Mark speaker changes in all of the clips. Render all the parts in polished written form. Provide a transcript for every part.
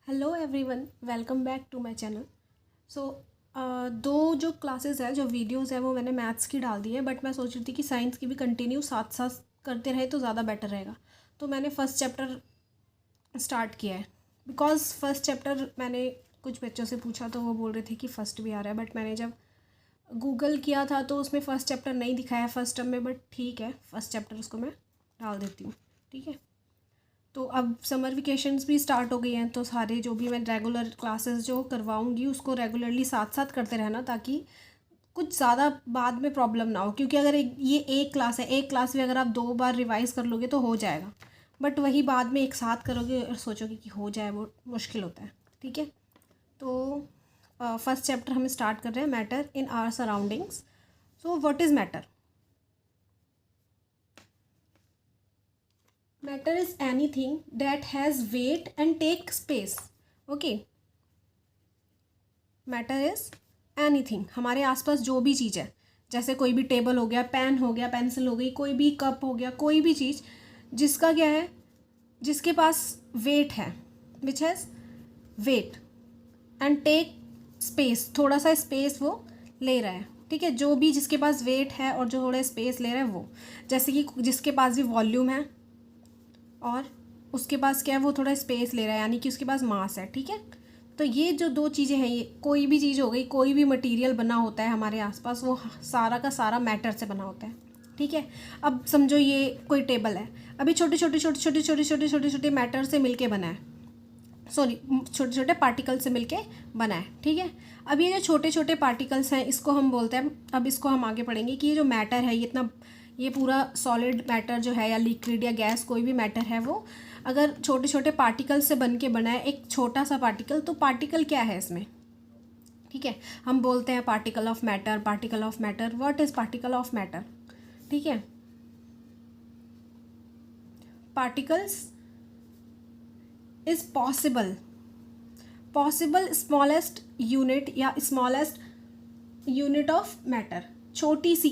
Speaker 1: Hello everyone, welcome back to my channel. So दो जो classes है, जो वीडियोस है, वो मैंने मैथ्स की डाल दी है, बट मैं सोच रही थी कि साइंस की भी कंटिन्यू साथ साथ करते रहे तो ज़्यादा बेटर रहेगा। तो मैंने फ़र्स्ट चैप्टर स्टार्ट किया है। बिकॉज फर्स्ट चैप्टर मैंने कुछ बच्चों से पूछा तो वो बोल रहे थे कि फ़र्स्ट भी आ रहा है, बट मैंने जब गूगल किया था तो उसमें फ़र्स्ट चैप्टर नहीं दिखाया फर्स्ट टर्म में, बट ठीक है, फर्स्ट चैप्टर उसको मैं डाल देती हूँ। ठीक है, तो अब समर वेकेशंस भी स्टार्ट हो गई हैं, तो सारे जो भी मैं रेगुलर क्लासेस जो करवाऊंगी उसको रेगुलरली साथ साथ करते रहना, ताकि कुछ ज़्यादा बाद में प्रॉब्लम ना हो। क्योंकि अगर ये एक क्लास है, एक क्लास में अगर आप 2 बार रिवाइज़ कर लोगे तो हो जाएगा, बट वही बाद में एक साथ करोगे और सोचोगे कि हो जाए, वो मुश्किल होता है। ठीक है, तो फर्स्ट चैप्टर हम स्टार्ट कर रहे हैं, matter in our surroundings. So what is matter? Matter is anything that has weight and take space. Okay, matter is anything, हमारे आसपास जो भी चीज़ है, जैसे कोई भी टेबल हो गया, पेन हो गया, पेंसिल हो गई, कोई भी कप हो गया, कोई भी चीज़ जिसका क्या है, जिसके पास वेट है, which has weight and tech space, थोड़ा सा स्पेस वो ले रहा है। ठीक है, जो भी जिसके पास वेट है और जो थोड़ा स्पेस ले रहा है वो, जैसे कि जिसके पास भी वॉल्यूम है और उसके पास क्या है, वो थोड़ा स्पेस ले रहा है, यानी कि उसके पास मास है। ठीक है, तो ये जो दो चीज़ें हैं, ये कोई भी चीज़ हो गई, कोई भी मटेरियल बना होता है हमारे आसपास, वो सारा का सारा मैटर से बना होता है। ठीक है, अब समझो ये कोई टेबल है, अभी छोटे छोटे छोटे छोटे छोटे छोटे छोटे छोटे मैटर से मिलके बना है, सॉरी, छोटे छोटे पार्टिकल से मिलके बना है। ठीक है, अब ये जो छोटे छोटे पार्टिकल्स हैं, इसको हम बोलते हैं, अब इसको हम आगे पढ़ेंगे कि ये जो मैटर है, ये इतना, ये पूरा सॉलिड मैटर जो है, या लिक्विड या गैस, कोई भी मैटर है, वो अगर छोटे छोटे पार्टिकल से बन के बना है, एक छोटा सा पार्टिकल, तो पार्टिकल क्या है इसमें? ठीक है, हम बोलते हैं particle of matter, particle of matter. What is particle of matter? ठीक है, particles is possible smallest unit या स्मॉलेस्ट यूनिट ऑफ मैटर, छोटी सी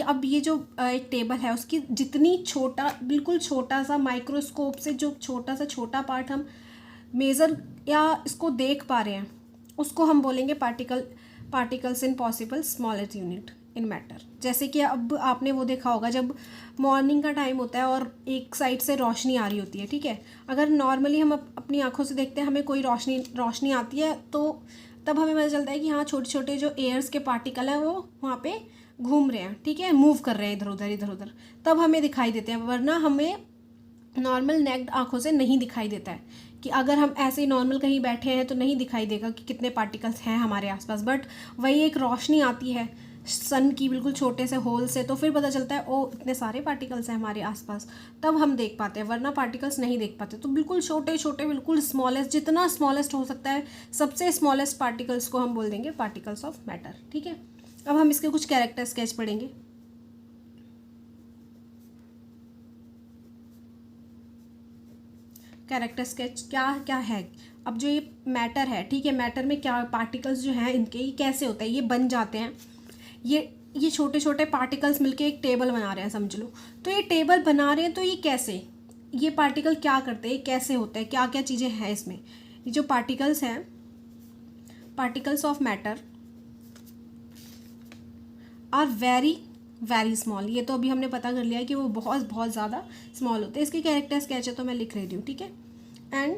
Speaker 1: अब ये जो एक टेबल है, उसकी जितनी छोटा, बिल्कुल छोटा सा माइक्रोस्कोप से जो छोटा सा छोटा पार्ट हम मेज़र या इसको देख पा रहे हैं, उसको हम बोलेंगे particles in possible smallest unit in matter. जैसे कि अब आपने वो देखा होगा, जब मॉर्निंग का टाइम होता है और एक साइड से रोशनी आ रही होती है। ठीक है, अगर नॉर्मली हम अपनी आंखों से देखते हैं, हमें कोई रोशनी आती है, तो तब हमें पता चलता है कि हाँ, छोटे छोटे जो एयर्स के पार्टिकल हैं वो वहाँ पे घूम रहे हैं। ठीक है, मूव कर रहे हैं इधर उधर इधर उधर, तब हमें दिखाई देते हैं, वरना हमें नॉर्मल नेक्ड आंखों से नहीं दिखाई देता है। कि अगर हम ऐसे ही नॉर्मल कहीं बैठे हैं तो नहीं दिखाई देगा कि कितने पार्टिकल्स हैं हमारे आसपास, बट वही एक रोशनी आती है सन की बिल्कुल छोटे से होल से, तो फिर पता चलता है ओ, इतने सारे पार्टिकल्स हैं हमारे आसपास, तब हम देख पाते हैं, वरना पार्टिकल्स नहीं देख पाते। तो बिल्कुल छोटे छोटे, बिल्कुल स्मॉलेस्ट, जितना स्मॉलेस्ट हो सकता है, सबसे स्मॉलेस्ट पार्टिकल्स को हम बोल देंगे पार्टिकल्स ऑफ मैटर। ठीक है, अब हम इसके कुछ कैरेक्टर स्केच पढ़ेंगे। कैरेक्टर स्केच क्या क्या है? अब जो ये मैटर है, ठीक है, मैटर में क्या पार्टिकल्स जो हैं इनके, ये कैसे होता है, ये बन जाते हैं, ये छोटे छोटे पार्टिकल्स मिलके एक टेबल बना रहे हैं, समझ लो। तो ये टेबल बना रहे हैं, तो ये कैसे, ये पार्टिकल क्या करते हैं, कैसे होता है, क्या क्या चीज़ें हैं इसमें? ये जो पार्टिकल्स हैं, particles of matter are very very small. ये तो अभी हमने पता कर लिया है कि वो बहुत बहुत ज़्यादा स्मॉल होते हैं। इसके कैरेक्टर स्केच है तो मैं लिख रही हूँ। ठीक है, and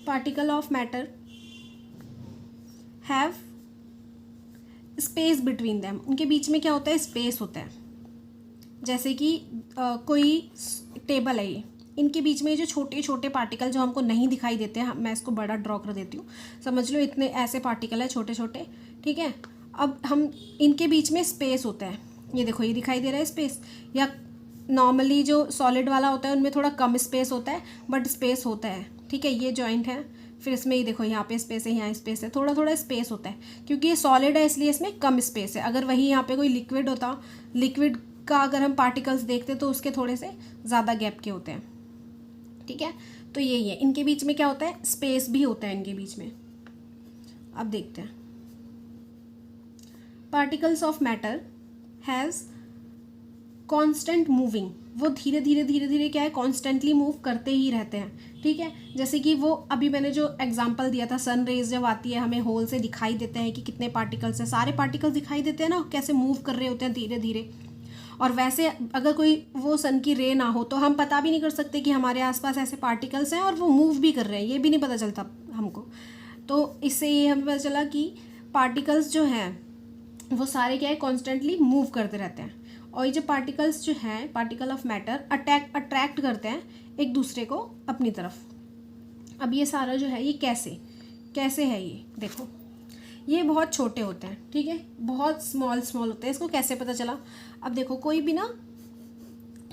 Speaker 1: particle of matter have space between them, उनके बीच में क्या होता है, स्पेस होता है। जैसे कि कोई टेबल है, ये इनके बीच में जो छोटे छोटे पार्टिकल जो हमको नहीं दिखाई देते हैं, मैं इसको बड़ा ड्रॉ कर देती हूँ, समझ लो इतने ऐसे पार्टिकल है छोटे छोटे। ठीक है, अब हम इनके बीच में स्पेस होता है, ये देखो, ये दिखाई दे रहा है स्पेस। या नॉर्मली जो सॉलिड वाला होता है उनमें थोड़ा कम स्पेस होता है, बट स्पेस होता है। ठीक है, ये जॉइंट है, फिर इसमें ये देखो, यहाँ पे स्पेस है, यहाँ स्पेस है, थोड़ा थोड़ा स्पेस होता है, क्योंकि ये सॉलिड है इसलिए इसमें कम स्पेस है। अगर वही यहाँ पे कोई लिक्विड होता, लिक्विड का अगर हम पार्टिकल्स देखते तो उसके थोड़े से ज़्यादा गैप के होते हैं। ठीक है, तो यही है, इनके बीच में क्या होता है, स्पेस भी होता है इनके बीच में। अब देखते हैं, particles of matter has constant moving वो धीरे धीरे धीरे धीरे क्या है, कॉन्स्टेंटली मूव करते ही रहते हैं, ठीक है। जैसे कि वो अभी मैंने जो एग्जांपल दिया था, सन रेज जब आती है हमें होल से दिखाई देते हैं कि कितने पार्टिकल्स हैं, सारे पार्टिकल्स दिखाई देते हैं ना, कैसे मूव कर रहे होते हैं धीरे धीरे। और वैसे अगर कोई वो सन की रे ना हो तो हम पता भी नहीं कर सकते कि हमारे आसपास ऐसे पार्टिकल्स हैं और वो मूव भी कर रहे हैं, ये भी नहीं पता चलता हमको। तो इससे ये हमें पता चला कि पार्टिकल्स जो हैं वो सारे क्या है, कॉन्स्टेंटली मूव करते रहते हैं। और ये जो पार्टिकल्स जो हैं, पार्टिकल ऑफ मैटर अट्रैक्ट करते हैं एक दूसरे को अपनी तरफ। अब ये सारा जो है ये कैसे है, ये देखो ये बहुत छोटे होते हैं, ठीक है, बहुत स्मॉल होते हैं। इसको कैसे पता चला? अब देखो कोई भी ना,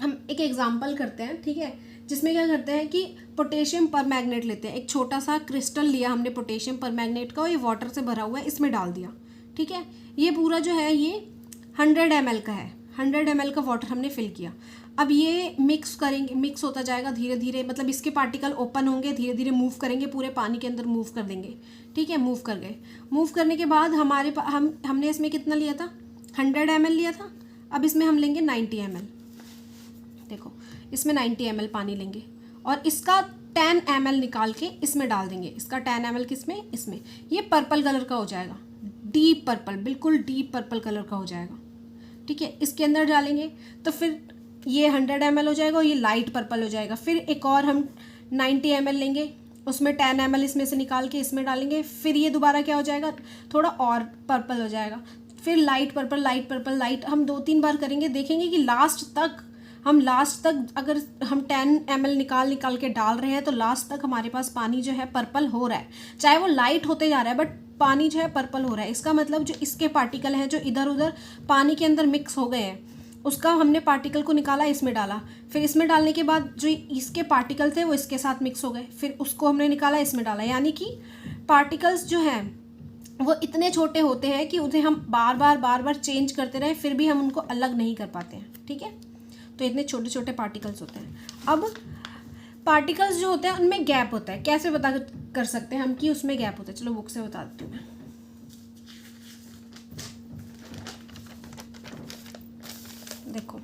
Speaker 1: हम एक एग्जांपल करते हैं, ठीक है, जिसमें क्या करते हैं कि पोटेशियम परमैंगनेट लेते हैं। एक छोटा सा क्रिस्टल लिया हमने पोटेशियम परमैंगनेट का, और ये वाटर से भरा हुआ है, इसमें डाल दिया, ठीक है। ये पूरा जो है ये 100 ml का है, 100 ml का वाटर हमने फिल किया। अब ये मिक्स होता जाएगा धीरे धीरे, मतलब इसके पार्टिकल ओपन होंगे, धीरे धीरे मूव करेंगे, पूरे पानी के अंदर मूव कर देंगे, ठीक है। मूव कर गए, मूव करने के बाद हमने इसमें कितना लिया था, 100 ml लिया था। अब इसमें हम लेंगे 90 ml, देखो इसमें 90 ml पानी लेंगे, और इसका 10 ml निकाल के इसमें डाल देंगे। इसका 10 ml किसमें, इसमें। ये पर्पल कलर का हो जाएगा, डीप पर्पल, बिल्कुल डीप पर्पल कलर का हो जाएगा, ठीक है। इसके अंदर डालेंगे तो फिर ये 100 ml हो जाएगा और ये लाइट पर्पल हो जाएगा। फिर एक और हम 90 ml लेंगे, उसमें 10 ml इसमें से निकाल के इसमें डालेंगे, फिर ये दोबारा क्या हो जाएगा, थोड़ा और पर्पल हो जाएगा। फिर लाइट पर्पल लाइट, हम 2-3 बार करेंगे, देखेंगे कि लास्ट तक अगर हम 10 ml निकाल के डाल रहे हैं तो लास्ट तक हमारे पास पानी जो है पर्पल हो रहा है, चाहे वो लाइट होते जा रहा है बट पानी जो है पर्पल हो रहा है। इसका मतलब जो इसके पार्टिकल हैं जो इधर उधर पानी के अंदर मिक्स हो गए हैं, उसका हमने पार्टिकल को निकाला, इसमें डाला। फिर इसमें डालने के बाद जो इसके पार्टिकल थे वो इसके साथ मिक्स हो गए, फिर उसको हमने निकाला, इसमें डाला। यानी कि पार्टिकल्स जो हैं वो इतने छोटे होते हैं कि उन्हें हम बार बार चेंज करते रहें फिर भी हम उनको अलग नहीं कर पाते हैं, ठीक है। तो इतने छोटे छोटे पार्टिकल्स होते हैं। अब पार्टिकल्स जो होते हैं उनमें गैप होता है, कैसे पता कर सकते हैं हम कि उसमें गैप होता है? चलो बुक से बता देती हूँ मैं। देखो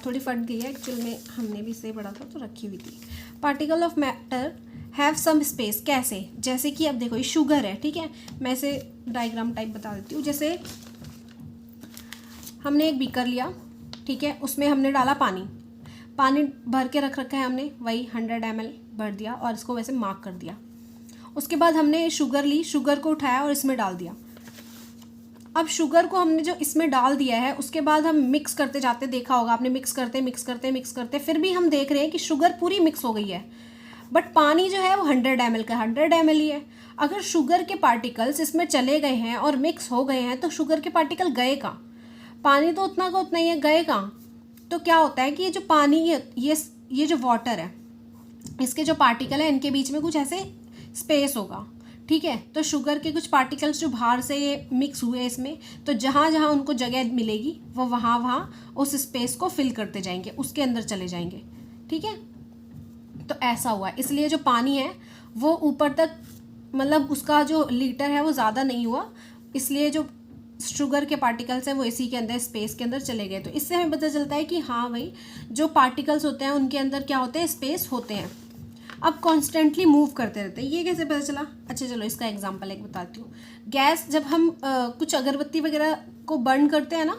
Speaker 1: थोड़ी फट गई है एक्चुअल में, हमने भी इसे पढ़ा था तो रखी हुई थी। Particle of matter have some space, कैसे? जैसे कि अब देखो ये शुगर है, ठीक है, मैं इसे डायग्राम टाइप बता देती हूँ। जैसे हमने एक बीकर लिया, ठीक है, उसमें हमने डाला पानी भर के रख रखा है हमने, वही 100 ml भर दिया और इसको वैसे मार्क कर दिया। उसके बाद हमने शुगर ली, शुगर को उठाया और इसमें डाल दिया। अब शुगर को हमने जो इसमें डाल दिया है उसके बाद हम मिक्स करते जाते, देखा होगा आपने, मिक्स करते फिर भी हम देख रहे हैं कि शुगर पूरी मिक्स हो गई है, बट पानी जो है वो 100 ml का 100 ml ही है। अगर शुगर के पार्टिकल्स इसमें चले गए हैं और मिक्स हो गए हैं तो शुगर के पार्टिकल गए कहाँ? पानी तो उतना का उतना ही है, गए कहाँ? तो क्या होता है कि ये जो पानी ये जो वाटर है, इसके जो पार्टिकल है इनके बीच में कुछ ऐसे स्पेस होगा, ठीक है। तो शुगर के कुछ पार्टिकल्स जो बाहर से ये मिक्स हुए इसमें, तो जहाँ जहाँ उनको जगह मिलेगी वो वहाँ उस स्पेस को फिल करते जाएंगे, उसके अंदर चले जाएंगे, ठीक है। तो ऐसा हुआ, इसलिए जो पानी है वो ऊपर तक, मतलब उसका जो लीटर है वो ज़्यादा नहीं हुआ, इसलिए जो शुगर के पार्टिकल्स हैं वो इसी के अंदर स्पेस के अंदर चले गए। तो इससे हमें पता चलता है कि हाँ भाई जो पार्टिकल्स होते हैं उनके अंदर क्या होते हैं, स्पेस होते हैं। अब कॉन्स्टेंटली मूव करते रहते हैं, ये कैसे पता चला? अच्छा चलो इसका एग्जांपल एक बताती हूँ। गैस, जब हम कुछ अगरबत्ती वगैरह को बर्न करते हैं ना,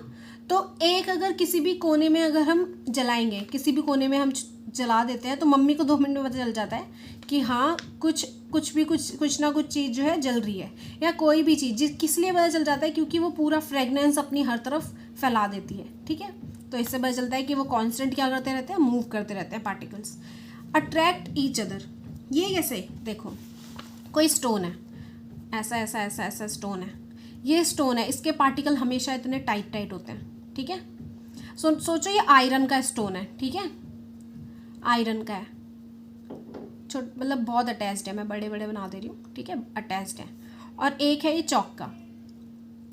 Speaker 1: तो एक अगर किसी भी कोने में अगर हम जलाएंगे, किसी भी कोने में हम जला देते हैं तो मम्मी को 2 मिनट में पता चल जाता है कि हाँ कुछ ना कुछ चीज़ जो है जल रही है, या कोई भी चीज़ किस लिए पता चल जाता है, क्योंकि वो पूरा फ्रेगनेंस अपनी हर तरफ फैला देती है, ठीक है। तो इससे पता चलता है कि वो कांस्टेंट क्या करते रहते हैं, मूव करते रहते हैं पार्टिकल्स। अट्रैक्ट ईच अदर, ये कैसे? देखो कोई स्टोन है, ऐसा स्टोन है, ये स्टोन है, इसके पार्टिकल हमेशा इतने टाइट होते हैं, ठीक है। सोचो ये आयरन का स्टोन है, ठीक है, आयरन का है, मतलब बहुत अटैच्ड है, मैं बड़े बना दे रही हूँ, ठीक है, अटैच्ड है। और एक है ये चॉक का,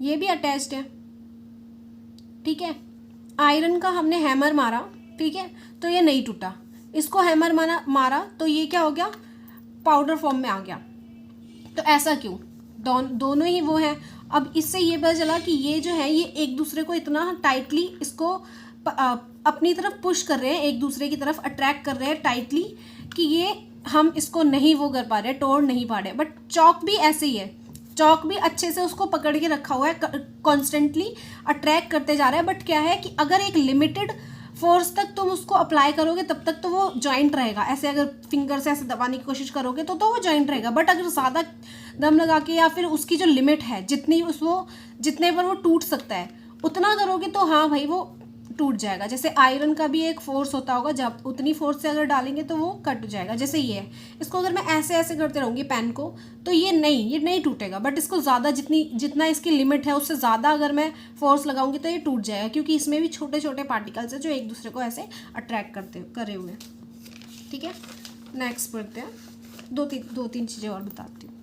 Speaker 1: ये भी अटैच्ड है, ठीक है। आयरन का हमने हैमर मारा, ठीक है, तो ये नहीं टूटा, इसको हैमर मारा तो ये क्या हो गया, पाउडर फॉर्म में आ गया। तो ऐसा क्यों? दोनों ही वो हैं। अब इससे ये पता चला कि ये जो है ये एक दूसरे को इतना टाइटली इसको अपनी तरफ पुश कर रहे हैं, एक दूसरे की तरफ अट्रैक्ट कर रहे हैं टाइटली, कि ये हम इसको नहीं वो कर पा रहे, तोड़ नहीं पा रहे। बट चॉक भी ऐसे ही है, चॉक भी अच्छे से उसको पकड़ के रखा हुआ है, कॉन्स्टेंटली अट्रैक्ट करते जा रहा है। बट क्या है कि अगर एक लिमिटेड फोर्स तक तुम उसको अप्लाई करोगे तब तक तो वो जॉइंट रहेगा। ऐसे अगर फिंगर से ऐसे दबाने की कोशिश करोगे तो वो जॉइंट रहेगा। बट अगर ज़्यादा दम लगा के, या फिर उसकी जो लिमिट है जितने पर वो टूट सकता है उतना करोगे तो हाँ भाई वो टूट जाएगा। जैसे आयरन का भी एक फोर्स होता होगा, जब उतनी फोर्स से अगर डालेंगे तो वो कट जाएगा। जैसे ये है, इसको अगर मैं ऐसे ऐसे करते रहूँगी पेन को तो ये नहीं टूटेगा। बट इसको ज़्यादा जितना इसकी लिमिट है उससे ज़्यादा अगर मैं फोर्स लगाऊंगी तो ये टूट जाएगा, क्योंकि इसमें भी छोटे छोटे पार्टिकल्स हैं जो एक दूसरे को ऐसे अट्रैक्ट करे हुए हैं। ठीक है, नेक्स्ट पढ़ते हैं। दो तीन चीज़ें और बताती हूँ।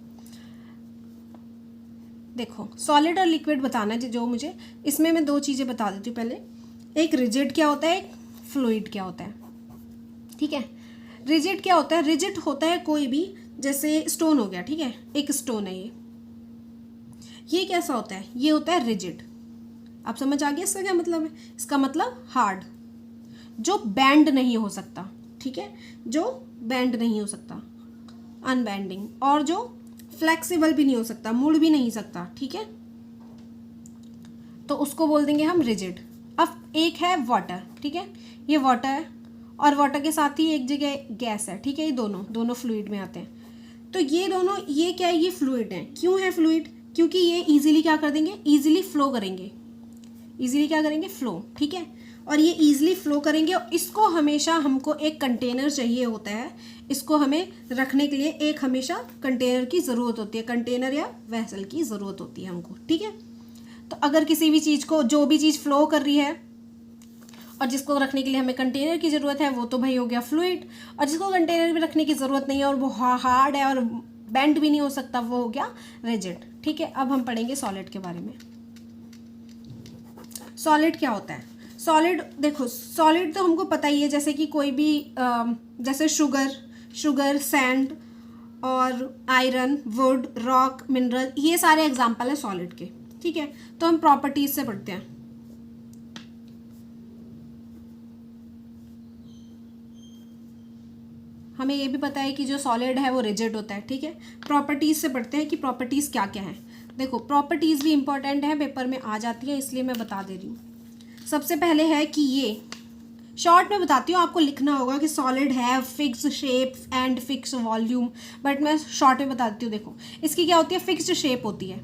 Speaker 1: देखो सॉलिड और लिक्विड बताना है जो मुझे, इसमें मैं दो चीज़ें बता देती हूँ पहले। एक रिजिड क्या होता है, एक फ्लूइड क्या होता है। ठीक है, रिजिड क्या होता है, रिजिड होता है कोई भी, जैसे स्टोन हो गया, ठीक है, एक स्टोन है ये कैसा होता है, ये होता है रिजिड। आप समझ आ गया इसका क्या मतलब है? इसका मतलब हार्ड, जो बैंड नहीं हो सकता। ठीक है, जो बैंड नहीं हो सकता, अनबैंडिंग, और जो फ्लेक्सिबल भी नहीं हो सकता, मुड़ भी नहीं सकता। ठीक है, तो उसको बोल देंगे हम रिजिड। अब एक है वाटर, ठीक है, ये वाटर है और वाटर के साथ ही एक जगह गैस है। ठीक है, ये दोनों फ्लूइड में आते हैं। तो ये दोनों, ये क्या है, ये फ्लूइड है। क्यों है फ्लूइड? क्योंकि ये इजीली क्या कर देंगे, इजीली फ्लो करेंगे, इजीली क्या करेंगे, फ्लो। ठीक है, और ये इजीली फ्लो करेंगे। और इसको हमेशा हमको एक कंटेनर चाहिए होता है, इसको हमें रखने के लिए एक हमेशा कंटेनर की ज़रूरत होती है, कंटेनर या वेसल की ज़रूरत होती है हमको। ठीक है, तो अगर किसी भी चीज़ को, जो भी चीज़ फ्लो कर रही है और जिसको रखने के लिए हमें कंटेनर की ज़रूरत है, वो तो भाई हो गया फ्लूइड। और जिसको कंटेनर भी रखने की ज़रूरत नहीं है और वो हार्ड है और बेंड भी नहीं हो सकता, वो हो गया रिजिड। ठीक है, अब हम पढ़ेंगे सॉलिड के बारे में। सॉलिड क्या होता है? सॉलिड, देखो सॉलिड तो हमको पता ही है, जैसे कि कोई भी जैसे शुगर, सैंड और आयरन, वुड, रॉक, मिनरल, ये सारे एग्जाम्पल है सॉलिड के। ठीक है, तो हम प्रॉपर्टीज से पढ़ते हैं। हमें ये भी पता है कि जो सॉलिड है वो रिजिड होता है। ठीक है, प्रॉपर्टीज से पढ़ते हैं कि प्रॉपर्टीज क्या क्या है। देखो प्रॉपर्टीज भी इंपॉर्टेंट है, पेपर में आ जाती है, इसलिए मैं बता दे रही हूँ। सबसे पहले है कि ये शॉर्ट में बताती हूँ, आपको लिखना होगा कि सॉलिड है fix shape and fix volume, but मैं शॉर्ट में बता देती हूँ। देखो इसकी क्या होती है, फिक्स्ड शेप होती है,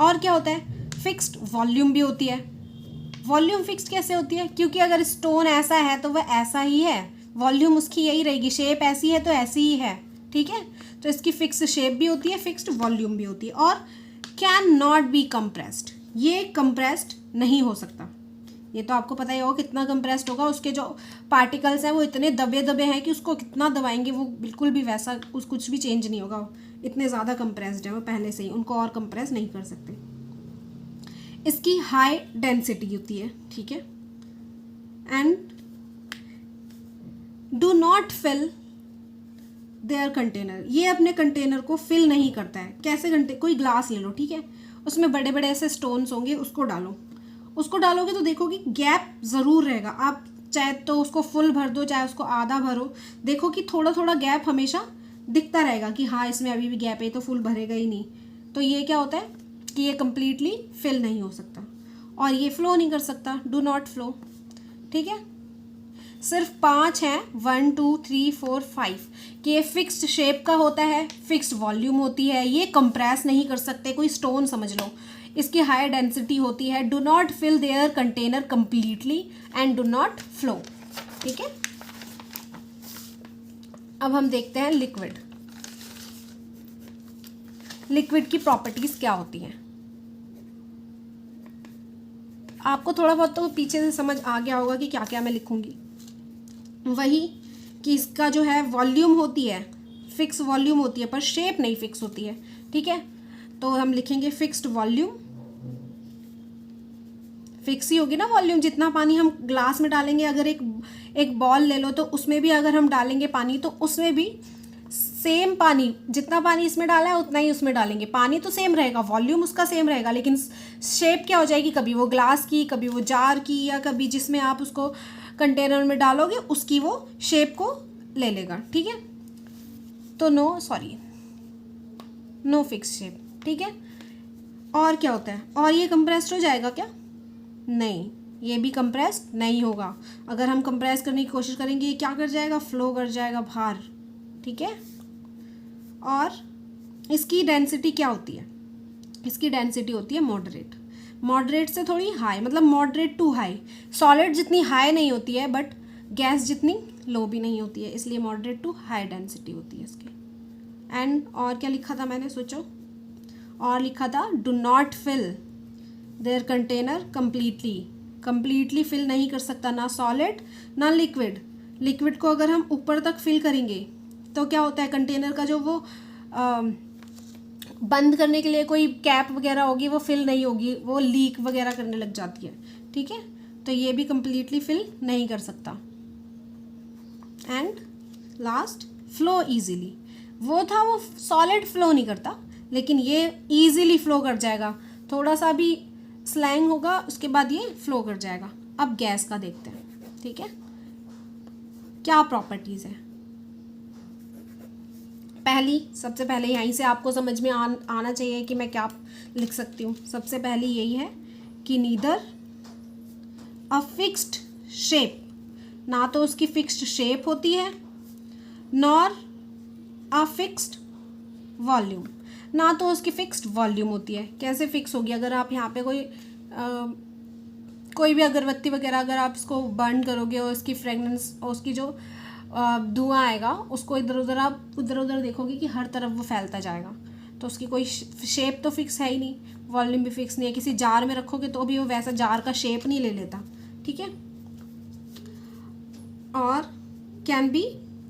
Speaker 1: और क्या होता है, फिक्स्ड वॉल्यूम भी होती है। वॉल्यूम फिक्स्ड कैसे होती है? क्योंकि अगर स्टोन ऐसा है तो वह ऐसा ही है, वॉल्यूम उसकी यही रहेगी, शेप ऐसी है तो ऐसी ही है। ठीक है, तो इसकी फिक्स्ड शेप भी होती है, फिक्स्ड वॉल्यूम भी होती है। और कैन नॉट बी कंप्रेस्ड, ये कंप्रेस्ड नहीं हो सकता। ये तो आपको पता ही होगा कितना कंप्रेस्ड होगा, उसके जो पार्टिकल्स हैं वो इतने दबे हैं कि उसको कितना दबाएंगे वो बिल्कुल भी वैसा कुछ भी चेंज नहीं होगा। इतने ज़्यादा कंप्रेस्ड है वो पहले से ही, उनको और कंप्रेस नहीं कर सकते। इसकी हाई डेंसिटी होती है। ठीक है, and do not fill their container, ये अपने कंटेनर को फिल नहीं करता है। कैसे? कोई ग्लास ले लो, ठीक है, उसमें बड़े बड़े ऐसे स्टोन्स होंगे, उसको डालोगे तो देखोगे गैप ज़रूर रहेगा। आप चाहे तो उसको फुल भर दो, चाहे उसको आधा भरो, देखो कि थोड़ा थोड़ा गैप हमेशा दिखता रहेगा कि हाँ इसमें अभी भी गैप है, तो फुल भरेगा ही नहीं। तो ये क्या होता है कि ये कंप्लीटली फिल नहीं हो सकता और ये फ्लो नहीं कर सकता, डू नॉट फ्लो। ठीक है, सिर्फ 5 हैं, 1 2 3 4 5 कि ये फिक्स्ड शेप का होता है, फिक्स्ड वॉल्यूम होती है, ये कंप्रेस नहीं कर सकते, कोई स्टोन समझ लो। इसकी हाई डेंसिटी होती है, do not fill their container completely and do not flow. ठीक है, अब हम देखते हैं लिक्विड। लिक्विड की प्रॉपर्टीज क्या होती हैं? आपको थोड़ा बहुत तो पीछे से समझ आ गया होगा कि क्या क्या मैं लिखूंगी। वही कि इसका जो है वॉल्यूम होती है, फिक्स वॉल्यूम होती है, पर शेप नहीं फिक्स होती है। ठीक है, तो हम लिखेंगे फिक्स्ड वॉल्यूम। फिक्स ही होगी ना वॉल्यूम, जितना पानी हम ग्लास में डालेंगे, अगर एक बॉल ले लो तो उसमें भी अगर हम डालेंगे पानी तो उसमें भी सेम पानी, जितना पानी इसमें डाला है उतना ही उसमें डालेंगे, पानी तो सेम रहेगा, वॉल्यूम उसका सेम रहेगा, लेकिन शेप क्या हो जाएगी, कभी वो ग्लास की, कभी वो जार की, या कभी जिसमें आप उसको कंटेनर में डालोगे उसकी वो शेप को ले लेगा। ठीक है, तो नो फिक्स शेप। ठीक है, और क्या होता है, और ये कंप्रेस्ड हो जाएगा क्या? नहीं, ये भी कंप्रेस्ड नहीं होगा। अगर हम कंप्रेस करने की कोशिश करेंगे ये क्या कर जाएगा, फ्लो कर जाएगा बाहर। ठीक है, और इसकी डेंसिटी क्या होती है, इसकी डेंसिटी होती है मॉडरेट। मॉडरेट से थोड़ी हाई, मतलब मॉडरेट टू हाई। सॉलिड जितनी हाई नहीं होती है बट गैस जितनी लो भी नहीं होती है, इसलिए मॉडरेट टू हाई डेंसिटी होती है इसकी। एंड और क्या लिखा था मैंने, सोचो, और लिखा था do not fill their container completely fill नहीं कर सकता, ना सॉलिड ना लिक्विड। लिक्विड को अगर हम ऊपर तक फिल करेंगे तो क्या होता है, कंटेनर का जो वो बंद करने के लिए कोई कैप वगैरह होगी वो फिल नहीं होगी, वो लीक वगैरह करने लग जाती है। ठीक है, तो ये भी कंप्लीटली फिल नहीं कर सकता। And last, flow easily. वो था, वो सॉलिड फ्लो नहीं करता, लेकिन ये इजीली फ्लो कर जाएगा, थोड़ा सा भी स्लैंग होगा उसके बाद ये फ्लो कर जाएगा। अब गैस का देखते हैं। ठीक है, क्या प्रॉपर्टीज़ है, सबसे पहले यहीं से आपको समझ में आना चाहिए कि मैं क्या लिख सकती हूँ। सबसे पहली यही है कि नीदर अ फिक्स्ड शेप, ना तो उसकी फिक्स्ड शेप होती है, नॉर अ फिक्स्ड वॉल्यूम, ना तो उसकी फिक्स्ड वॉल्यूम होती है। कैसे फिक्स होगी, अगर आप यहाँ पे कोई भी अगरबत्ती वगैरह अगर आप इसको बर्न करोगे और इसकी फ्रेगनेंस और उसकी जो धुआं आएगा उसको इधर उधर देखोगे कि हर तरफ वो फैलता जाएगा, तो उसकी कोई शेप तो फिक्स है ही नहीं, वॉल्यूम भी फिक्स नहीं है। किसी जार में रखोगे तो भी वो वैसा जार का शेप नहीं ले लेता। ठीक है, और कैन बी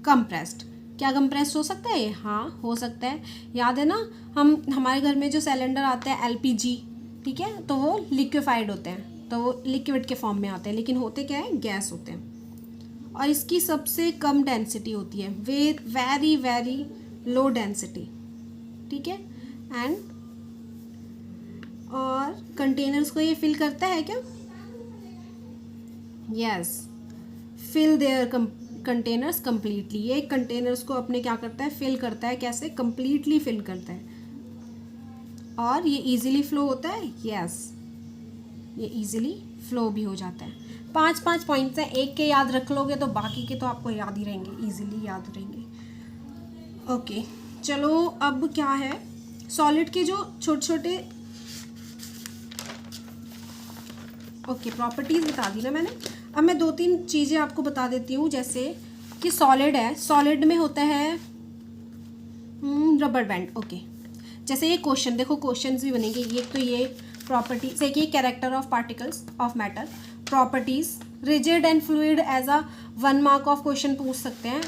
Speaker 1: कंप्रेस्ड, क्या कंप्रेस्ड हो सकता है? हाँ, हो सकता है। याद है ना, हमारे घर में जो सिलेंडर आते हैं LPG, ठीक है, तो वो लिक्विफाइड होते हैं, तो वो लिक्विड के फॉर्म में आते हैं, लेकिन होते क्या है, गैस होते हैं। और इसकी सबसे कम डेंसिटी होती है, वेरी वेरी लो डेंसिटी। ठीक है, एंड और कंटेनर्स को ये फिल करता है क्या? Yes, fill their containers completely. ये कंटेनर्स को अपने क्या करता है, फिल करता है। कैसे? कंप्लीटली फिल करता है। और ये इजीली फ्लो होता है। यस, ये इजीली फ्लो भी हो जाता है। 5 पॉइंट्स हैं, एक के याद रख लोगे तो बाकी के तो आपको याद ही रहेंगे, इजीली याद रहेंगे। ओके, चलो अब क्या है, सॉलिड के जो छोटे ओके प्रॉपर्टीज़ बता दी ना मैंने। अब मैं 2-3 चीज़ें आपको बता देती हूँ, जैसे कि सॉलिड है, सॉलिड में होता है रबर बैंड। ओके, जैसे ये क्वेश्चन देखो, क्वेश्चंस भी बनेंगे। ये तो ये प्रॉपर्टी से कि character of particles of matter, properties, rigid and fluid as a 1 mark of question पूछ सकते हैं,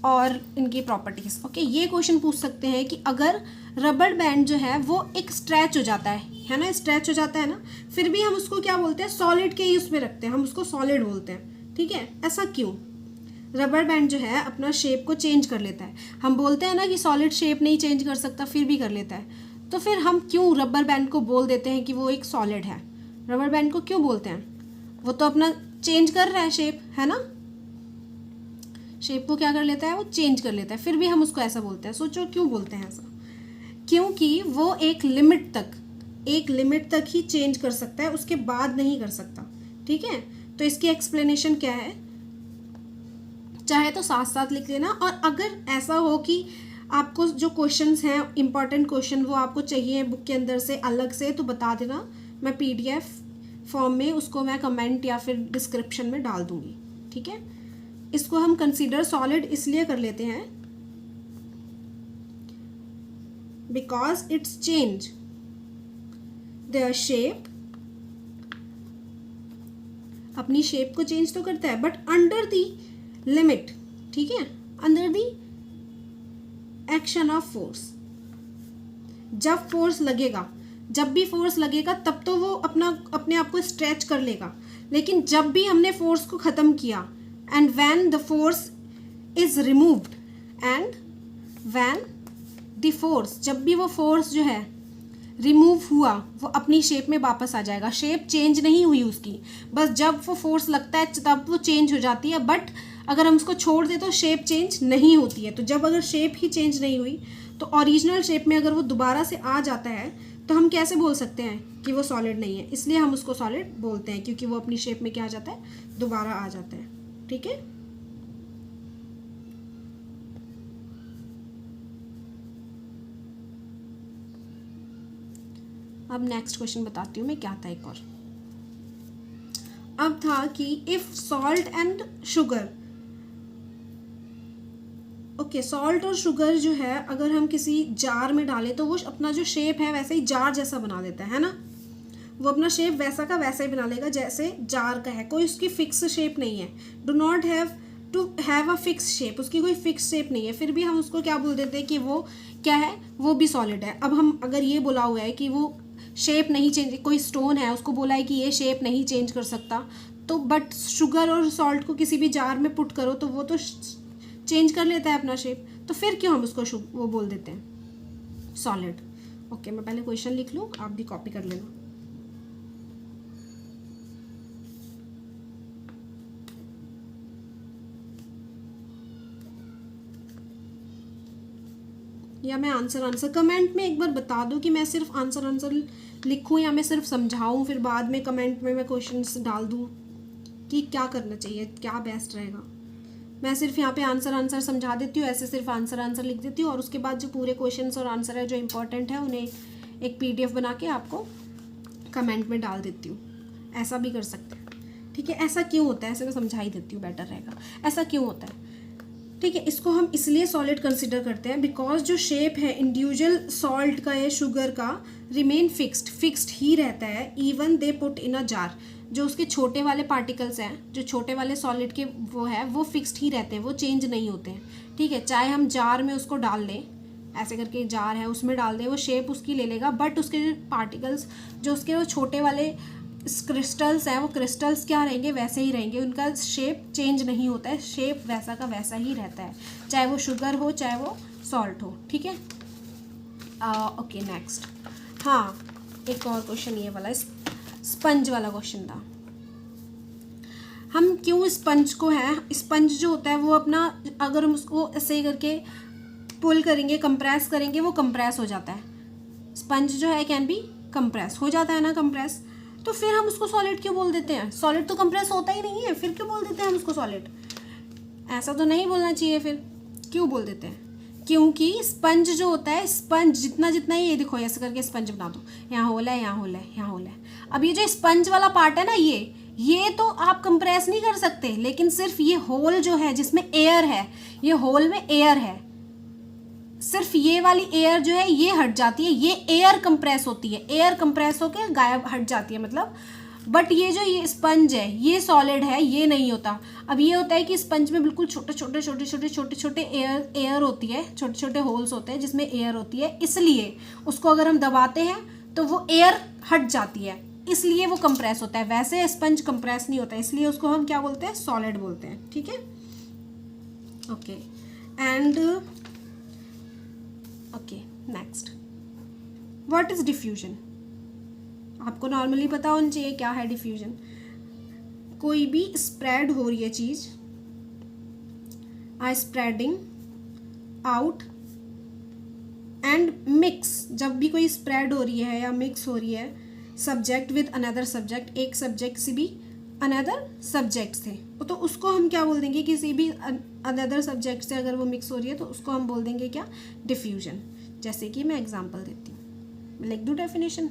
Speaker 1: और इनकी प्रॉपर्टीज़। ओके, ये क्वेश्चन पूछ सकते हैं कि अगर रबर बैंड जो है वो एक स्ट्रेच हो जाता है ना, स्ट्रेच हो जाता है ना, फिर भी हम उसको क्या बोलते हैं, सॉलिड के ही उसमें रखते हैं, हम उसको सॉलिड बोलते हैं। ठीक है, ऐसा क्यों? रबर बैंड जो है अपना शेप को चेंज कर लेता है। हम बोलते हैं ना कि सॉलिड शेप नहीं चेंज कर सकता, फिर भी कर लेता है, तो फिर हम क्यों रबर बैंड को बोल देते हैं कि वो एक सॉलिड है? रबर बैंड को क्यों बोलते हैं? वो तो अपना चेंज कर रहा है शेप, है ना, शेप को क्या कर लेता है, वो चेंज कर लेता है, फिर भी हम उसको ऐसा बोलते हैं। सोचो क्यों बोलते हैं ऐसा? क्योंकि वो एक लिमिट तक ही चेंज कर सकता है, उसके बाद नहीं कर सकता। ठीक है, तो इसकी एक्सप्लेनेशन क्या है, चाहे तो साथ साथ लिख लेना। और अगर ऐसा हो कि आपको जो क्वेश्चंस हैं इंपॉर्टेंट क्वेश्चन वो आपको चाहिए बुक के अंदर से अलग से, तो बता देना, मैं PDF फॉर्म में उसको मैं कमेंट या फिर डिस्क्रिप्शन में डाल दूंगी। ठीक है, इसको हम कंसीडर सॉलिड इसलिए कर लेते हैं because it's change their shape, अपनी शेप को चेंज तो करता है बट अंडर दी लिमिट। ठीक है, under the action of force. जब भी फोर्स लगेगा तब तो वो अपने आप को स्ट्रेच कर लेगा, लेकिन जब भी हमने फोर्स को ख़त्म किया, and when the force is removed and when the force, जब भी वो फोर्स जो है रिमूव हुआ वो अपनी शेप में वापस आ जाएगा। शेप चेंज नहीं हुई उसकी, बस जब वो फोर्स लगता है तब वो चेंज हो जाती है, बट अगर हम उसको छोड़ दें तो शेप चेंज नहीं होती है। तो जब अगर शेप ही चेंज नहीं हुई तो ओरिजिनल शेप में अगर वो दोबारा से आ जाता है तो हम कैसे बोल सकते हैं कि वो सॉलिड नहीं है? इसलिए हम उसको सॉलिड बोलते हैं, क्योंकि वो अपनी शेप में क्या आ जाता है, दोबारा आ जाता है। ठीक है, अब नेक्स्ट क्वेश्चन बताती हूँ मैं क्या था एक और। अब था कि if salt and sugar, okay, salt और शुगर जो है अगर हम किसी जार में डालें तो वो अपना जो शेप है वैसे ही जार जैसा बना देता है ना, वो अपना शेप वैसा का वैसा ही बना लेगा जैसे जार का है। कोई उसकी फिक्स शेप नहीं है, do not have to have a fix shape, उसकी कोई फिक्स शेप नहीं है, फिर भी हम उसको क्या बोल देते हैं कि वो क्या है, वो भी सॉलिड है। अब हम अगर ये बोला हुआ है कि वो शेप नहीं चेंज, कोई स्टोन है उसको बोला है कि ये शेप नहीं चेंज कर सकता, तो बट शुगर और सॉल्ट को किसी भी जार में पुट करो तो वो तो चेंज कर लेता है अपना शेप, तो फिर क्यों हम उसको वो बोल देते हैं सॉलिड। ओके, मैं पहले क्वेश्चन लिख लूँ, आप भी कॉपी कर लेना। या मैं आंसर कमेंट में एक बार बता दो कि मैं सिर्फ आंसर लिखूं या मैं सिर्फ समझाऊं, फिर बाद में कमेंट में मैं क्वेश्चंस डाल दूं कि क्या करना चाहिए, क्या बेस्ट रहेगा। मैं सिर्फ यहाँ पे आंसर समझा देती हूँ, ऐसे सिर्फ आंसर लिख देती हूँ और उसके बाद जो पूरे क्वेश्चंस और आंसर है जो इंपॉर्टेंट है उन्हें एक PDF बना के आपको कमेंट में डाल देती हूँ। ऐसा भी कर सकते हैं, ठीक है। ऐसा क्यों होता है, ऐसे मैं समझा ही देती हूँ, बेटर रहेगा। ऐसा क्यों होता है, ठीक है, इसको हम इसलिए सॉलिड कंसिडर करते हैं बिकॉज जो शेप है इंडिविजुअल सॉल्ट का या शुगर का रिमेन फिक्स्ड ही रहता है, even they put in a jar. जो उसके छोटे वाले पार्टिकल्स हैं, जो छोटे वाले सॉलिड के वो है, वो फिक्स्ड ही रहते हैं, वो चेंज नहीं होते हैं, ठीक है। चाहे हम जार में उसको डाल दें, ऐसे करके एक जार है उसमें डाल दें, वो शेप उसकी ले लेगा, बट उसके जो पार्टिकल्स, जो उसके वो छोटे वाले क्रिस्टल्स हैं, वो क्रिस्टल्स क्या रहेंगे, वैसे ही रहेंगे, उनका शेप चेंज नहीं होता है, शेप वैसा का वैसा ही रहता है, चाहे वो शुगर हो चाहे वो सॉल्ट हो, ठीक है। ओके, नेक्स्ट, हाँ, एक और क्वेश्चन ये वाला स्पंज वाला क्वेश्चन था। हम क्यों स्पंज को है, स्पंज जो होता है वो अपना, अगर हम उसको ऐसे करके पुल करेंगे, कंप्रेस करेंगे, वो कंप्रेस हो जाता है। स्पंज जो है कैन बी कंप्रेस, हो जाता है ना कंप्रेस, तो फिर हम उसको सॉलिड क्यों बोल देते हैं? सॉलिड तो कंप्रेस होता ही नहीं है, फिर क्यों बोल देते हैं हम उसको सॉलिड? ऐसा तो नहीं बोलना चाहिए, फिर क्यों बोल देते हैं? क्योंकि स्पंज जो होता है, स्पंज जितना जितना ही, ये देखो ऐसे करके स्पंज बना दो, यहाँ होल है, यहाँ होल है, यहाँ होल है। अब ये जो स्पंज वाला पार्ट है ना, ये तो आप कंप्रेस नहीं कर सकते, लेकिन सिर्फ ये होल जो है जिसमें एयर है, ये होल में एयर है, सिर्फ ये वाली एयर जो है ये हट जाती है, ये एयर कंप्रेस होती है, एयर कंप्रेस होकर गायब हट जाती है मतलब। बट ये जो ये स्पंज है ये सॉलिड है, ये नहीं होता। अब ये होता है कि स्पंज में बिल्कुल छोटे छोटे एयर होती है, छोटे छोटे होल्स होते हैं जिसमें एयर होती है, इसलिए उसको अगर हम दबाते हैं तो वो एयर हट जाती है, इसलिए वो कंप्रेस होता है। वैसे स्पंज कंप्रेस नहीं होता, इसलिए उसको हम क्या बोलते हैं, सॉलिड बोलते हैं, ठीक है। Okay, and okay, next, what is diffusion? आपको नॉर्मली पता होना चाहिए क्या है डिफ्यूजन। कोई भी स्प्रेड हो रही है चीज, आई स्प्रेडिंग आउट एंड मिक्स, जब भी कोई स्प्रेड हो रही है या मिक्स हो रही है सब्जेक्ट विद अनदर सब्जेक्ट, एक सब्जेक्ट से भी अनदर सब्जेक्ट से, तो उसको हम क्या बोल देंगे, किसी भी अनदर सब्जेक्ट से अगर वो मिक्स हो रही है तो उसको हम बोल देंगे क्या, डिफ्यूजन। जैसे कि मैं एग्जांपल देती हूँ, मैं लिख दूँ डेफिनेशन।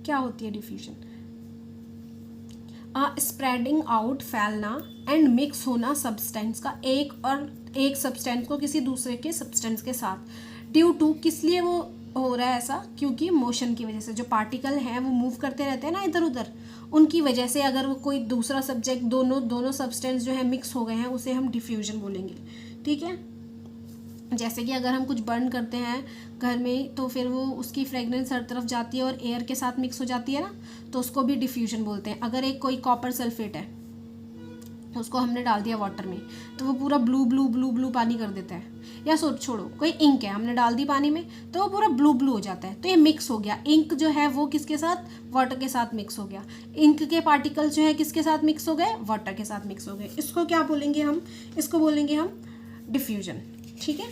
Speaker 1: क्या होती है डिफ्यूजन? स्प्रेडिंग आउट, फैलना, एंड मिक्स होना सब्सटेंस का, एक सब्सटेंस को किसी दूसरे के सब्सटेंस के साथ। ड्यू टू, किस लिए वो हो रहा है ऐसा? क्योंकि मोशन की वजह से जो पार्टिकल हैं वो मूव करते रहते हैं ना इधर उधर, उनकी वजह से अगर वो कोई दूसरा सब्जेक्ट दोनों सब्सटेंस जो है मिक्स हो गए हैं, उसे हम डिफ्यूजन बोलेंगे। ठीक है, जैसे कि अगर हम कुछ बर्न करते हैं घर में तो फिर वो उसकी फ्रेगरेंस हर तरफ जाती है और एयर के साथ मिक्स हो जाती है ना, तो उसको भी डिफ्यूजन बोलते हैं। अगर एक कोई कॉपर सल्फेट है, उसको हमने डाल दिया वाटर में, तो वो पूरा ब्लू ब्लू ब्लू ब्लू पानी कर देता है। या छोड़ो, कोई इंक है, हमने डाल दी पानी में, तो वो पूरा ब्लू ब्लू हो जाता है। तो ये मिक्स हो गया। इंक जो है वो किसके साथ, वाटर के साथ मिक्स हो गया। इंक के पार्टिकल्स जो है किसके साथ मिक्स हो गए, वाटर के साथ मिक्स हो गए। इसको क्या बोलेंगे हम, इसको बोलेंगे हम डिफ्यूजन। ठीक है,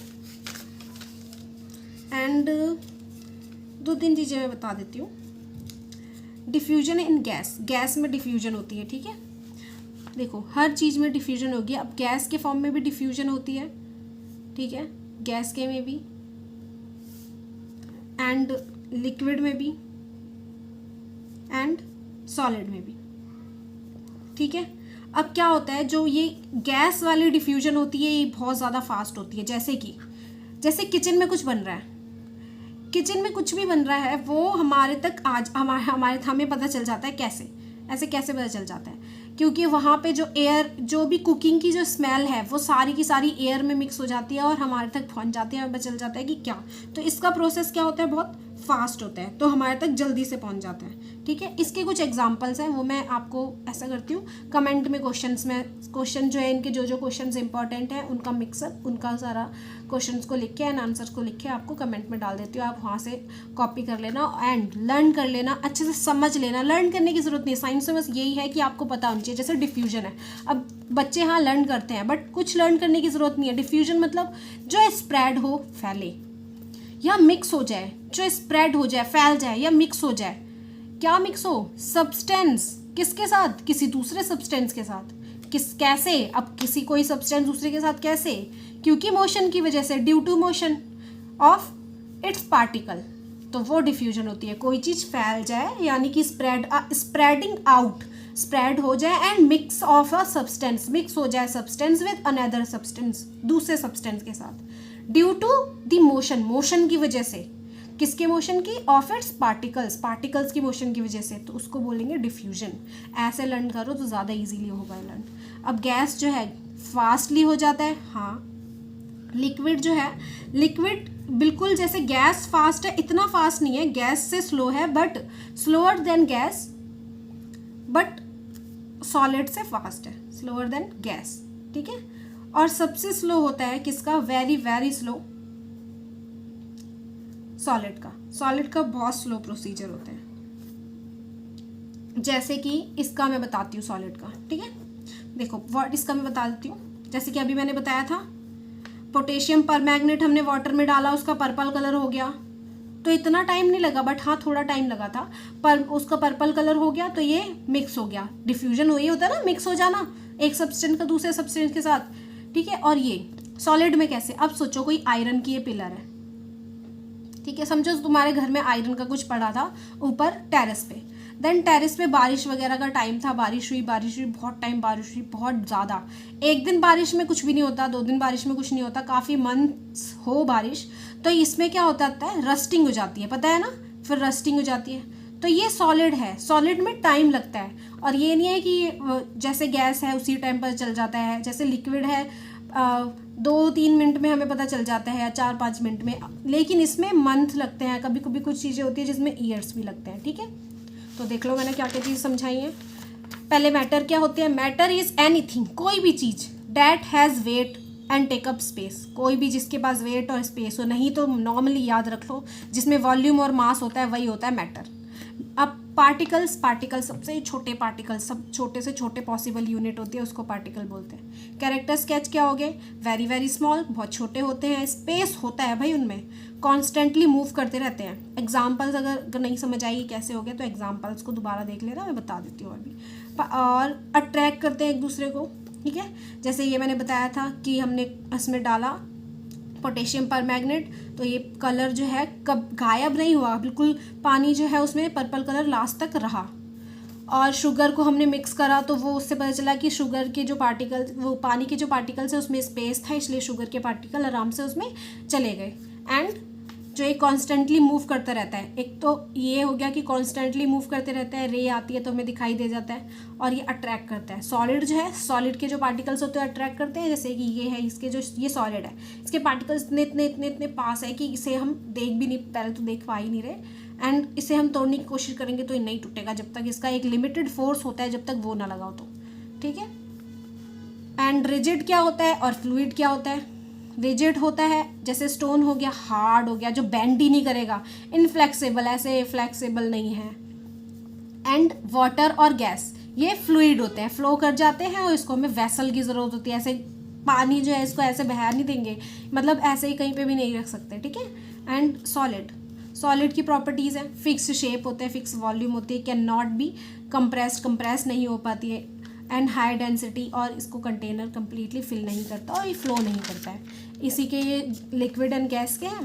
Speaker 1: एंड 2-3 चीज़ें मैं बता देती हूँ। डिफ्यूजन इन गैस, गैस में डिफ्यूजन होती है। ठीक है, देखो हर चीज़ में डिफ्यूजन होगी। अब गैस के फॉर्म में भी डिफ्यूजन होती है। ठीक है, गैस के में भी, एंड लिक्विड में भी, एंड सॉलिड में भी। ठीक है, अब क्या होता है, जो ये गैस वाली डिफ्यूजन होती है ये बहुत ज़्यादा फास्ट होती है। जैसे किचन में कुछ बन रहा है, किचन में कुछ भी बन रहा है वो हमारे तक आज हमें पता चल जाता है। कैसे पता चल जाता है, क्योंकि वहाँ पे जो एयर, जो भी कुकिंग की जो स्मेल है वो सारी की सारी एयर में मिक्स हो जाती है और हमारे तक पहुँच जाती है। हमें पता चल जाता है कि क्या, तो इसका प्रोसेस क्या होता है, बहुत फास्ट होता है, तो हमारे तक जल्दी से पहुंच जाता है। ठीक है, इसके कुछ एग्जांपल्स हैं, वो मैं आपको ऐसा करती हूँ कमेंट में क्वेश्चन जो है इनके जो क्वेश्चंस इंपॉर्टेंट हैं उनका मिक्सअप, उनका सारा क्वेश्चंस को लिख के एंड आंसर्स को लिख के आपको कमेंट में डाल देती हूँ। आप वहाँ से कॉपी कर लेना एंड लर्न कर लेना, अच्छे से समझ लेना। लर्न करने की ज़रूरत नहीं है, साइंस में बस यही है कि आपको पता होना चाहिए। जैसे डिफ्यूजन है, अब बच्चे हाँ लर्न करते हैं, बट कुछ लर्न करने की ज़रूरत नहीं है। डिफ्यूजन मतलब जो स्प्रेड हो, फैले या मिक्स हो जाए, जो स्प्रेड हो जाए, फैल जाए या मिक्स हो जाए। क्या मिक्स हो, सब्सटेंस किसके साथ, किसी दूसरे सब्सटेंस के साथ। कैसे, अब कोई सब्सटेंस दूसरे के साथ कैसे, क्योंकि मोशन की वजह से, due to motion of its particle, तो वो डिफ्यूजन होती है। कोई चीज़ फैल जाए यानी कि स्प्रेडिंग आउट, स्प्रेड हो जाए, and mix of a substance, mix हो जाए सब्सटेंस विद अनदर सब्सटेंस, दूसरे सब्सटेंस के साथ, ड्यू टू द मोशन की वजह से। किसके मोशन की, ऑफ इट्स पार्टिकल्स की मोशन की वजह से, तो उसको बोलेंगे डिफ्यूजन। ऐसे लर्न करो तो ज़्यादा इजीली होगा लर्न। अब गैस जो है फास्टली हो जाता है, हाँ। लिक्विड जो है, लिक्विड बिल्कुल जैसे गैस फास्ट है, इतना फास्ट नहीं है, गैस से स्लो है, but slower then gas, but solid से फास्ट है, स्लोअर देन गैस। ठीक है, और सबसे स्लो होता है किसका, वेरी वेरी स्लो, सॉलिड का बहुत स्लो प्रोसीजर होता है। जैसे कि इसका मैं बताती हूँ सॉलिड का। ठीक है, देखो वर्ड इसका मैं बता देती हूँ। जैसे कि अभी मैंने बताया था पोटेशियम परमैंगनेट हमने वाटर में डाला, उसका पर्पल कलर हो गया, तो इतना टाइम नहीं लगा, बट हाँ थोड़ा टाइम लगा था, पर उसका पर्पल कलर हो गया, तो ये मिक्स हो गया। डिफ्यूजन वही होता है ना, मिक्स हो जाना एक सब्सटेंस का दूसरे सब्सटेंस के साथ। ठीक है, और ये सॉलिड में कैसे, अब सोचो कोई आयरन की ये पिलर है। ठीक है, समझो तुम्हारे घर में आयरन का कुछ पड़ा था ऊपर टेरेस पे, देन टेरेस पे बारिश वगैरह का टाइम था, बारिश हुई, बहुत टाइम बारिश हुई, बहुत ज़्यादा। एक दिन बारिश में कुछ भी नहीं होता, 2 दिन बारिश में कुछ नहीं होता, काफ़ी मंथ्स हो बारिश, तो इसमें क्या होता है, रस्टिंग हो जाती है, पता है ना, फिर रस्टिंग हो जाती है। तो ये सॉलिड है, सॉलिड में टाइम लगता है, और ये नहीं है कि जैसे गैस है उसी टाइम पर चल जाता है, जैसे लिक्विड है 2-3 मिनट में हमें पता चल जाता है, या 4-5 मिनट में, लेकिन इसमें मंथ लगते हैं, कभी कभी कुछ चीज़ें होती है जिसमें ईयर्स भी लगते हैं। ठीक है, तो देख लो मैंने क्या क्या चीज़ समझाई है। पहले मैटर क्या होते हैं, मैटर इज एनीथिंग, कोई भी चीज़ that has weight and take up space, कोई भी जिसके पास वेट और स्पेस हो, नहीं तो नॉर्मली याद रख लो जिसमें वॉल्यूम और मास होता है वही होता है मैटर। अब पार्टिकल्स सबसे छोटे पार्टिकल्स, सब छोटे से छोटे पॉसिबल यूनिट होती है, उसको पार्टिकल बोलते हैं। कैरेक्टर स्केच क्या हो गए, वेरी वेरी स्मॉल, बहुत छोटे होते हैं, स्पेस होता है भाई उनमें, कॉन्स्टेंटली मूव करते रहते हैं। एग्जाम्पल्स अगर नहीं समझ आई कैसे हो गए तो एग्जाम्पल्स को दोबारा देख लेना, मैं बता देती हूँ अभी। और अट्रैक्ट करते हैं एक दूसरे को। ठीक है, जैसे ये मैंने बताया था कि हमने इसमें डाला पोटेशियम परमैंगनेट, तो ये कलर जो है कब गायब नहीं हुआ, बिल्कुल पानी जो है उसमें पर्पल कलर लास्ट तक रहा। और शुगर को हमने मिक्स करा, तो वो उससे पता चला कि शुगर के जो पार्टिकल, वो पानी के जो पार्टिकल्स है उसमें स्पेस था, इसलिए शुगर के पार्टिकल आराम से उसमें चले गए। एंड जो ये कॉन्स्टेंटली मूव करता रहता है। एक तो ये हो गया कि कॉन्स्टेंटली मूव करते रहता है, रे आती है तो हमें दिखाई दे जाता है, और ये अट्रैक्ट करता है। सॉलिड जो है, सॉलिड के जो पार्टिकल्स होते हैं अट्रैक्ट करते हैं, जैसे कि ये है, इसके जो ये सॉलिड है, इसके पार्टिकल्स इतने इतने इतने इतने पास है कि इसे हम देख भी नहीं, पहले तो देख पा ही नहीं रहे, एंड इसे हम तोड़ने की कोशिश करेंगे तो ये नहीं टूटेगा जब तक इसका एक लिमिटेड फोर्स होता है, जब तक वो ना लगाओ तो, ठीक है। एंड रिजिड क्या होता है और फ्लूइड क्या होता है? रिजिड होता है जैसे स्टोन हो गया, हार्ड हो गया, जो बेंड ही नहीं करेगा, इनफ्लेक्सिबल, ऐसे फ्लेक्सिबल नहीं है। एंड वाटर और गैस ये फ्लूइड होते हैं, फ्लो कर जाते हैं, और इसको हमें वेसल की ज़रूरत होती है। ऐसे पानी जो है इसको ऐसे बहा नहीं देंगे, मतलब ऐसे ही कहीं पे भी नहीं रख सकते, ठीक है। एंड सॉलिड की प्रॉपर्टीज़ है, फिक्स शेप होते हैं, फिक्स वॉल्यूम होती है, कैन नॉट बी कंप्रेस नहीं हो पाती है, एंड हाई डेंसिटी, और इसको कंटेनर कम्प्लीटली फिल नहीं करता और ये फ्लो नहीं करता है। इसी के ये लिक्विड एंड गैस के हैं।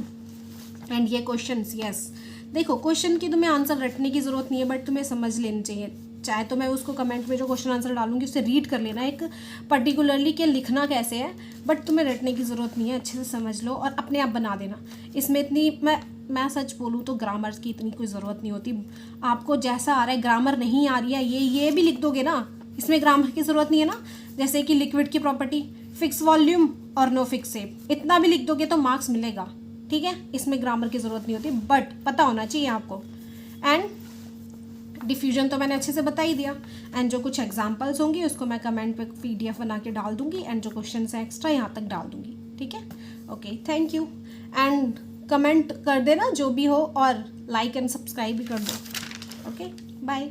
Speaker 1: एंड ये क्वेश्चंस, यस देखो क्वेश्चन की तुम्हें आंसर रटने की ज़रूरत नहीं है, बट तुम्हें समझ लेनी चाहिए। चाहे तो मैं उसको कमेंट में जो क्वेश्चन आंसर डालूंगी उसे रीड कर लेना एक पर्टिकुलरली कि लिखना कैसे है, बट तुम्हें रटने की ज़रूरत नहीं है, अच्छे से समझ लो और अपने आप बना देना। इसमें इतनी मैं सच बोलूँ तो ग्रामर की इतनी कोई ज़रूरत नहीं होती। आपको जैसा आ रहा है, ग्रामर नहीं आ रही है, ये भी लिख दोगे ना, इसमें ग्रामर की ज़रूरत नहीं है ना। जैसे कि लिक्विड की प्रॉपर्टी फिक्स वॉल्यूम और नो फिक्स शेप, इतना भी लिख दोगे तो मार्क्स मिलेगा, ठीक है। इसमें ग्रामर की ज़रूरत नहीं होती, बट पता होना चाहिए आपको। एंड डिफ्यूजन तो मैंने अच्छे से बता ही दिया, एंड जो कुछ एग्जांपल्स होंगी उसको मैं कमेंट पे PDF बना के डाल दूंगी, एंड जो क्वेश्चन है एक्स्ट्रा यहाँ तक डाल दूंगी, ठीक है। Okay, thank you, and comment कर देना जो भी हो, और लाइक एंड सब्सक्राइब भी कर दो। Okay, bye.